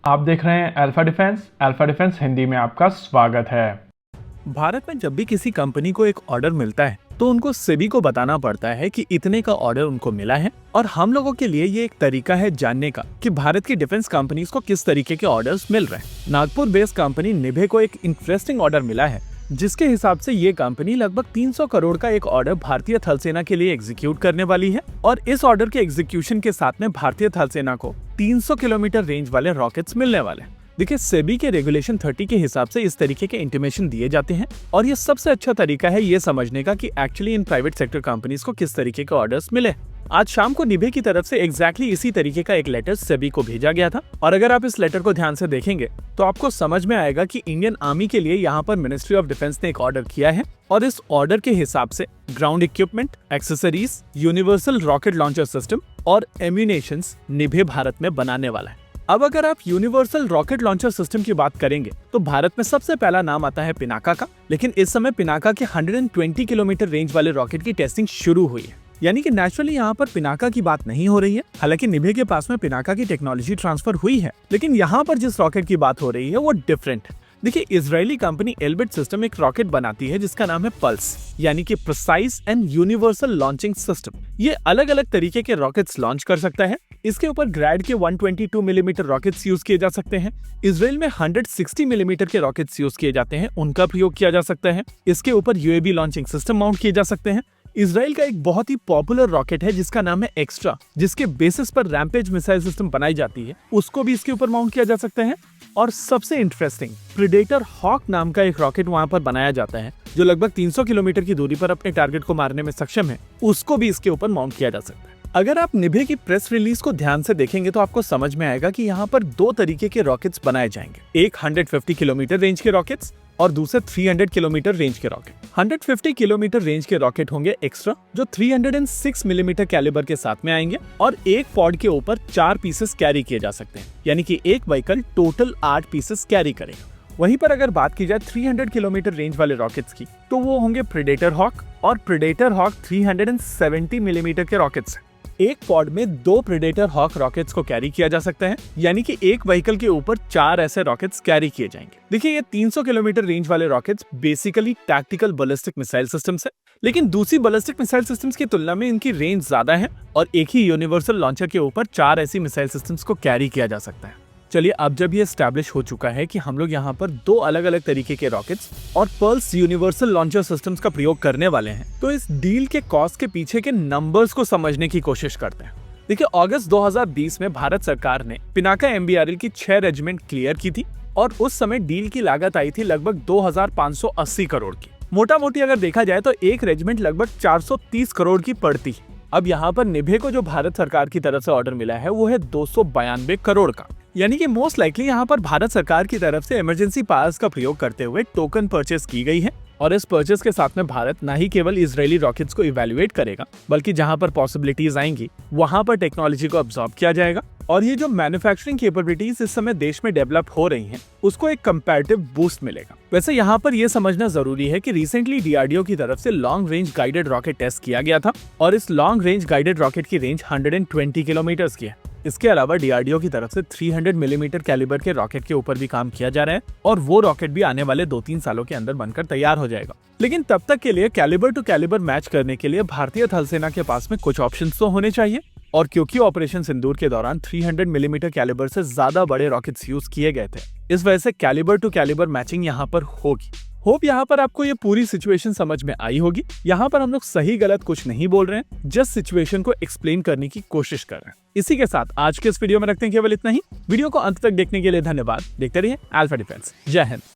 आप देख रहे हैं अल्फा डिफेंस हिंदी में आपका स्वागत है। भारत में जब भी किसी कंपनी को एक ऑर्डर मिलता है तो उनको सेबी को बताना पड़ता है कि इतने का ऑर्डर उनको मिला है। और हम लोगों के लिए ये एक तरीका है जानने का कि भारत की डिफेंस कंपनीज को किस तरीके के ऑर्डर्स मिल रहे हैं। नागपुर बेस्ड कंपनी निभे को एक इंटरेस्टिंग ऑर्डर मिला है, जिसके हिसाब से ये कंपनी लगभग 300 करोड़ का एक ऑर्डर भारतीय थल सेना के लिए एग्जीक्यूट करने वाली है। और इस ऑर्डर के एग्जीक्यूशन के साथ में भारतीय थल सेना को 300 किलोमीटर रेंज वाले रॉकेट्स मिलने वाले हैं। देखिए, सेबी के रेगुलेशन 30 के हिसाब से इस तरीके के इंटीमेशन दिए जाते हैं और ये सबसे अच्छा तरीका है ये समझने का कि actually in private sector companies को किस तरीके के ऑर्डर्स मिले। आज शाम को निभे की तरफ से एग्जैक्टली इसी तरीके का एक लेटर सेबी को भेजा गया था। और अगर आप इस लेटर को ध्यान से देखेंगे तो आपको समझ में आएगा कि इंडियन आर्मी के लिए यहाँ पर मिनिस्ट्री ऑफ डिफेंस ने एक ऑर्डर किया है और इस ऑर्डर के हिसाब से ground equipment, accessories, universal rocket launcher system और एम्यूनेशंस निभे भारत में बनाने वाला है। अब अगर आप यूनिवर्सल रॉकेट लॉन्चर सिस्टम की बात करेंगे तो भारत में सबसे पहला नाम आता है पिनाका का, लेकिन इस समय पिनाका के 120 किलोमीटर रेंज वाले रॉकेट की टेस्टिंग शुरू हुई है, यानी कि नेचुरली यहाँ पर पिनाका की बात नहीं हो रही है। हालांकि निभे के पास में पिनाका की टेक्नोलॉजी ट्रांसफर हुई है, लेकिन यहाँ पर जिस रॉकेट की बात हो रही है वो डिफरेंट है। देखिए, इजरायली कंपनी एल्बिट सिस्टम एक रॉकेट बनाती है जिसका नाम है पल्स, यानी कि precise and universal launching system. ये अलग अलग तरीके के रॉकेट्स लॉन्च कर सकता है। इसके ऊपर ग्रैड के 122 मिलीमीटर रॉकेट्स यूज किए जा सकते हैं। इसराइल में 160 मिलीमीटर के रॉकेट्स यूज किए जाते हैं, उनका प्रयोग किया जा सकता है। इसके ऊपर यूएवी लॉन्चिंग सिस्टम माउंट किए जा सकते हैं। इसराइल का एक बहुत ही पॉपुलर रॉकेट है जिसका नाम है एक्स्ट्रा, जिसके बेसिस पर रैम्पेज मिसाइल सिस्टम बनाई जाती है, उसको भी इसके ऊपर माउंट किया जा सकता है। और सबसे इंटरेस्टिंग, प्रेडेटर हॉक नाम का एक रॉकेट वहां पर बनाया जाता है जो लगभग 300 किलोमीटर की दूरी पर अपने टारगेट को मारने में सक्षम है, उसको भी इसके ऊपर माउंट किया जा सकता है। अगर आप निभे की प्रेस रिलीज को ध्यान से देखेंगे तो आपको समझ में आएगा कि यहाँ पर दो तरीके के रॉकेट्स बनाए जाएंगे, एक 150 किलोमीटर रेंज के रॉकेट्स और दूसरे 300 किलोमीटर रेंज के रॉकेट। 150 किलोमीटर रेंज के रॉकेट होंगे एक्स्ट्रा, जो 306 मिलीमीटर कैलिबर के साथ में आएंगे और एक पॉड के ऊपर 4 पीसेस कैरी किए जा सकते हैं, यानी कि एक व्हीकल टोटल 8 पीसेस कैरी करेगा। वहीं पर अगर बात की जाए 300 किलोमीटर रेंज वाले रॉकेट्स की, तो वो होंगे प्रेडेटर हॉक और प्रेडेटर हॉक 370 मिलीमीटर के रॉकेट्स। एक पॉड में 2 प्रेडेटर हॉक रॉकेट्स को कैरी किया जा सकता है, यानी कि एक व्हीकल के ऊपर 4 ऐसे रॉकेट्स कैरी किए जाएंगे। देखिए, ये 300 किलोमीटर रेंज वाले rockets basically tactical ballistic missile systems है, लेकिन दूसरी बैलिस्टिक मिसाइल सिस्टम्स की तुलना में इनकी रेंज ज्यादा है और एक ही यूनिवर्सल लॉन्चर के ऊपर 4 ऐसी मिसाइल सिस्टम्स को कैरी किया जा सकता है। चलिए, अब जब ये एस्टैब्लिश हो चुका है कि हम लोग यहाँ पर 2 अलग अलग तरीके के रॉकेट्स और पल्स यूनिवर्सल लॉन्चर सिस्टम्स का प्रयोग करने वाले हैं, तो इस डील के कॉस्ट के पीछे के नंबर्स को समझने की कोशिश करते हैं। देखिए, अगस्त 2020 में भारत सरकार ने पिनाका MBRL की 6 रेजिमेंट क्लियर की थी और उस समय डील की लागत आई थी लगभग 2580 करोड़ की। मोटा मोटी अगर देखा जाए तो एक रेजिमेंट लगभग 430 करोड़ की पड़ती है। अब यहाँ पर निभे को जो भारत सरकार की तरफ से ऑर्डर मिला है वो है 292 करोड़ का, यानी कि मोस्ट लाइकली यहाँ पर भारत सरकार की तरफ से इमरजेंसी पावर्स का प्रयोग करते हुए टोकन परचेस की गई है। और इस परचेस के साथ में भारत न ही केवल इजरायली रॉकेट्स को इवैल्यूएट करेगा, बल्कि जहां पर पॉसिबिलिटीज आएंगी वहां पर टेक्नोलॉजी को अब्सॉर्ब किया जाएगा। और ये जो मैन्युफैक्चरिंग कैपेबिलिटीज इस समय देश में डेवलप हो रही हैं, उसको एक कंपैरेटिव बूस्ट मिलेगा। वैसे यहाँ पर यह समझना जरूरी है कि रिसेंटली DRDO की तरफ से long range guided rocket test किया गया था और इस लॉन्ग रेंज गाइडेड रॉकेट की रेंज 120 किलोमीटर की है। इसके अलावा DRDO की तरफ से 300 मिलीमीटर कैलिबर के रॉकेट के ऊपर भी काम किया जा रहा है और वो रॉकेट भी आने वाले 2-3 सालों के अंदर बनकर तैयार हो जाएगा। लेकिन तब तक के लिए कैलिबर टू कैलिबर मैच करने के लिए भारतीय थल सेना के पास में कुछ ऑप्शंस तो होने चाहिए। और क्योंकि ऑपरेशन सिंदूर के दौरान 300 मिलीमीटर कैलिबर से ज्यादा बड़े रॉकेट्स यूज किए गए थे, इस वजह से कैलिबर टू कैलिबर मैचिंग यहाँ पर होगी। होप यहाँ पर आपको ये पूरी सिचुएशन समझ में आई होगी। यहाँ पर हम लोग सही गलत कुछ नहीं बोल रहे हैं, जस्ट सिचुएशन को एक्सप्लेन करने की कोशिश कर रहे हैं। इसी के साथ आज के इस वीडियो में रखते हैं केवल इतना ही। वीडियो को अंत तक देखने के लिए धन्यवाद। देखते रहिए अल्फा डिफेंस। जय हिंद।